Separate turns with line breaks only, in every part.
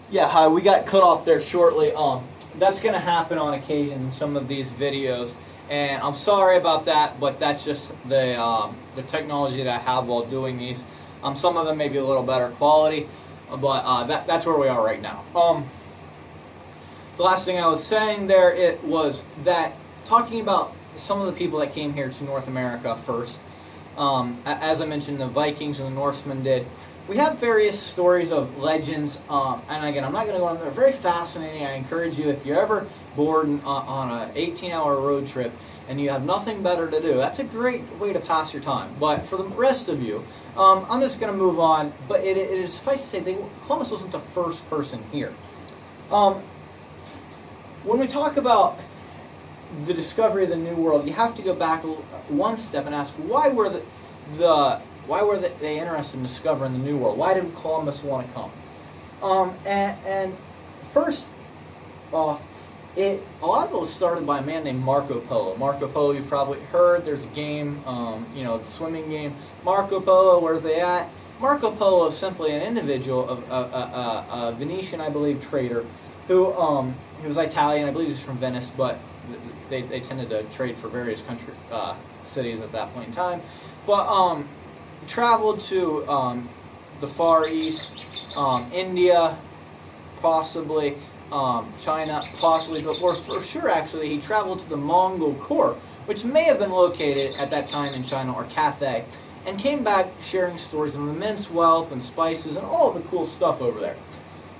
Yeah, hi. We got cut off there shortly. That's going to happen on occasion in some of these videos, and I'm sorry about that, but that's just the technology that I have while doing these. Some of them may be a little better quality, but that's where we are right now. The last thing I was saying there, it was that talking about some of the people that came here to North America first. As I mentioned, the Vikings and the Norsemen did. We have various stories of legends, and again, I'm not going to go on there. Very fascinating. I encourage you, if you're ever bored on an 18-hour road trip and you have nothing better to do, that's a great way to pass your time. But for the rest of you, I'm just going to move on. But it is suffice to say, Columbus wasn't the first person here. When we talk about the discovery of the New World, you have to go back one step and ask, why were they interested in discovering the New World? Why did Columbus want to come? And first off, a lot of it was started by a man named Marco Polo. Marco Polo, you've probably heard. There's a game, the swimming game. Marco Polo, where's they at? Marco Polo is simply an individual, a Venetian, I believe, trader, who he was Italian. I believe he was from Venice, but they tended to trade for various cities at that point in time. But traveled to the Far East, India, possibly, China, possibly, but for sure, actually, he traveled to the Mongol court, which may have been located at that time in China, or Cathay, and came back sharing stories of immense wealth and spices and all the cool stuff over there.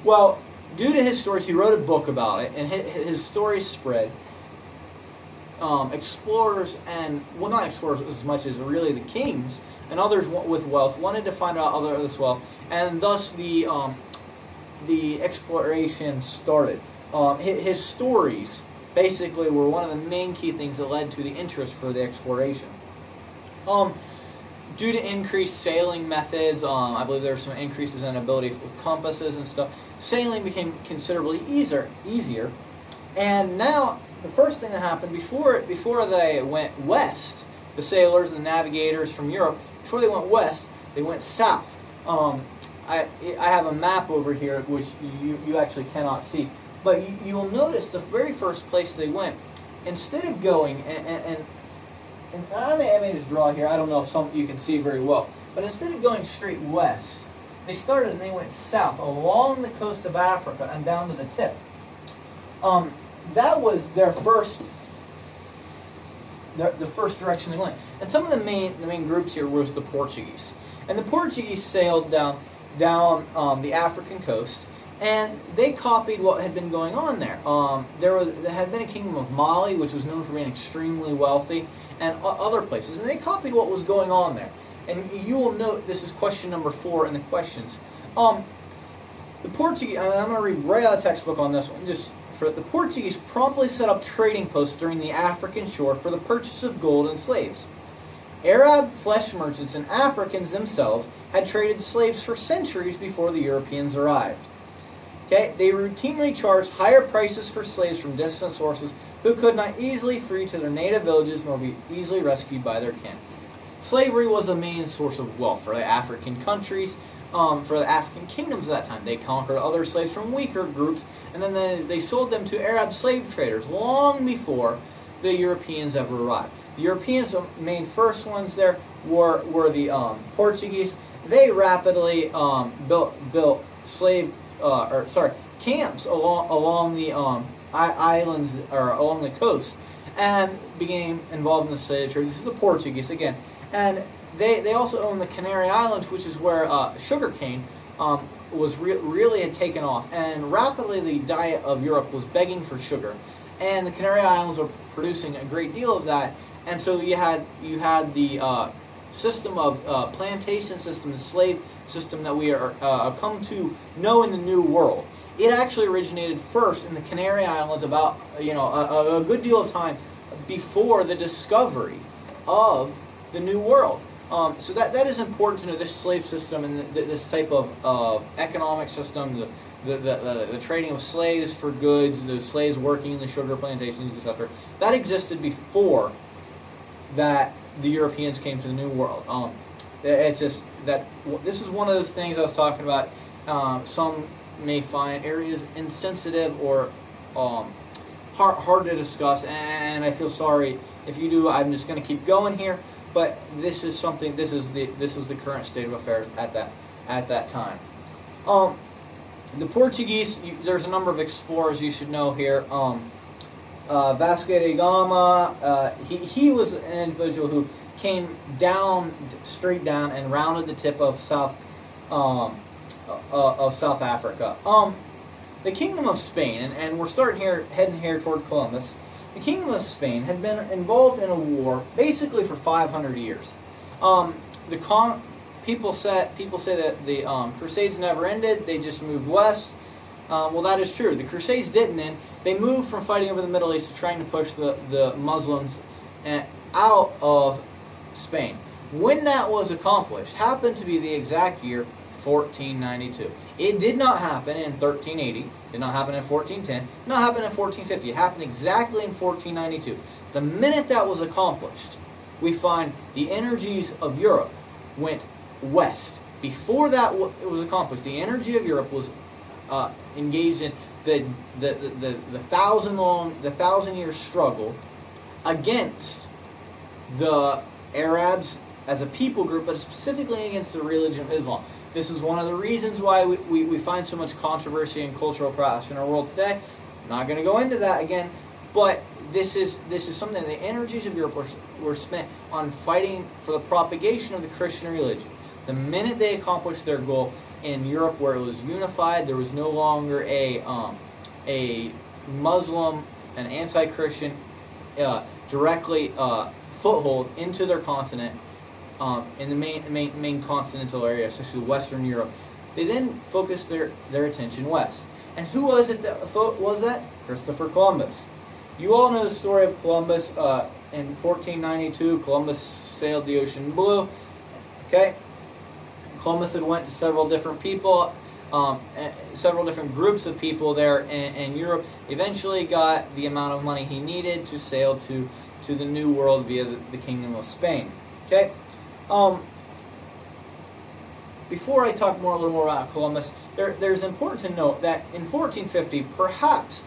Well, due to his stories, he wrote a book about it, and his stories spread. Explorers and, well, not explorers as much as really the kings and others with wealth wanted to find out other this wealth, and thus the exploration started. His stories basically were one of the main key things that led to the interest for the exploration. Due to increased sailing methods, I believe there were some increases in ability with compasses and stuff. Sailing became considerably easier, and now the first thing that happened before they went west, the sailors and the navigators from Europe, before they went west, they went south. I have a map over here which you actually cannot see, but you'll notice the very first place they went, instead of going and I may just draw here. I don't know if you can see very well, but instead of going straight west, they started and they went south along the coast of Africa and down to the tip. That was their first, the first direction they went. And some of the main groups here was the Portuguese, and the Portuguese sailed down the African coast, and they copied what had been going on there. There had been a kingdom of Mali, which was known for being extremely wealthy, and other places, and they copied what was going on there. And you will note this is question number 4 in the questions. The Portuguese, and I'm going to read right out of the textbook on this one. The Portuguese promptly set up trading posts during the African shore for the purchase of gold and slaves. Arab flesh merchants and Africans themselves had traded slaves for centuries before the Europeans arrived. Okay, they routinely charged higher prices for slaves from distant sources who could not easily flee to their native villages nor be easily rescued by their kin. Slavery was the main source of wealth for the African countries, for the African kingdoms at that time. They conquered other slaves from weaker groups, and then they sold them to Arab slave traders long before the Europeans ever arrived. The Europeans, the main first ones there, were the Portuguese. They rapidly built camps along the islands, or along the coast, and became involved in the slave trade. This is the Portuguese again, and they also owned the Canary Islands, which is where sugarcane was really had taken off, and rapidly the diet of Europe was begging for sugar, and the Canary Islands were producing a great deal of that, and so you had the system of plantation system, the slave system that we are come to know in the New World. It actually originated first in the Canary Islands about a good deal of time before the discovery of the New World. So that is important to know, this slave system and this type of economic system, the trading of slaves for goods, the slaves working in the sugar plantations, etc. That existed before that the Europeans came to the New World. It's just that this is one of those things I was talking about. Some may find areas insensitive or hard to discuss, and I feel sorry if you do. I'm just going to keep going here, but this is something. This is the current state of affairs at that time. The Portuguese. There's a number of explorers you should know here. Vasco da Gama. He was an individual who came straight down and rounded the tip of South Africa. The Kingdom of Spain, and we're heading here toward Columbus. The Kingdom of Spain had been involved in a war basically for 500 years. People say that the Crusades never ended; they just moved west. Well, that is true. The Crusades didn't end. They moved from fighting over the Middle East to trying to push the Muslims out of Spain. When that was accomplished, happened to be the exact year 1492. It did not happen in 1380. Did not happen in 1410. Did not happen in 1450. It happened exactly in 1492. The minute that was accomplished, we find the energies of Europe went west. Before that it was accomplished, the energy of Europe was engaged in the 1,000-year struggle against the Arabs as a people group, but specifically against the religion of Islam. This is one of the reasons why we find so much controversy and cultural clash in our world today. I'm not going to go into that again, but this is something. The energies of Europe were spent on fighting for the propagation of the Christian religion. The minute they accomplished their goal in Europe, where it was unified, there was no longer a Muslim, an anti-Christian directly foothold into their continent. In the main continental area, especially Western Europe, they then focused their attention west. And who was it that was that? Christopher Columbus. You all know the story of Columbus. In 1492, Columbus sailed the ocean blue. Okay, Columbus had went to several different people, several different groups of people there in Europe. Eventually, got the amount of money he needed to sail to the New World via the Kingdom of Spain. Okay. Before I talk a little more about Columbus, there's important to note that in 1450, perhaps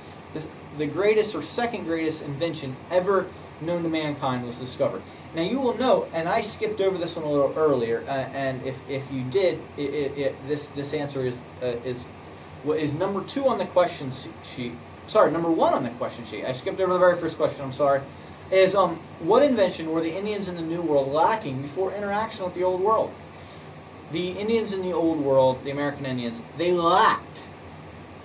the greatest or second greatest invention ever known to mankind was discovered. Now you will note, and I skipped over this one a little earlier, and if you did, this answer is number 2 on the question sheet. Sorry, number 1 on the question sheet. I skipped over the very first question. I'm sorry. Is what invention were the Indians in the New World lacking before interaction with the Old World? The Indians in the Old World, the American Indians, they lacked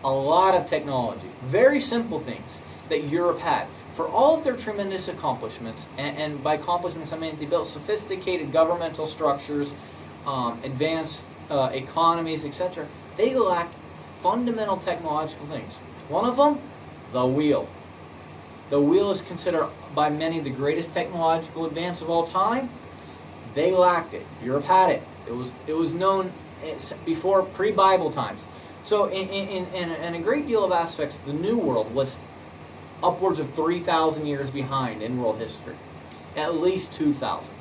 a lot of technology. Very simple things that Europe had. For all of their tremendous accomplishments, and by accomplishments I mean they built sophisticated governmental structures, advanced economies, etc., they lacked fundamental technological things. One of them, the wheel. The wheel is considered by many the greatest technological advance of all time. They lacked it. Europe had it. It was known before pre-Bible times. So in a great deal of aspects, the New World was upwards of 3,000 years behind in world history, at least 2,000.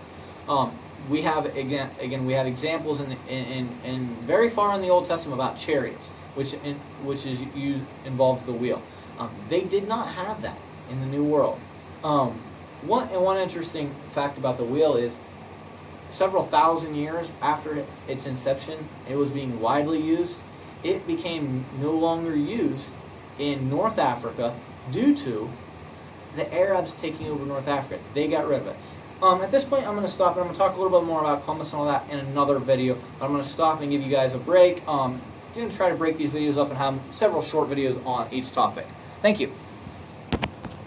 We have we have examples in very far in the Old Testament about chariots, which involves the wheel. They did not have that in the New World. One interesting fact about the wheel is several thousand years after its inception, it was being widely used. It became no longer used in North Africa due to the Arabs taking over North Africa. They got rid of it. At this point, I'm going to stop, and I'm going to talk a little bit more about Columbus and all that in another video. I'm going to stop and give you guys a break. I'm going to try to break these videos up and have several short videos on each topic. Thank you.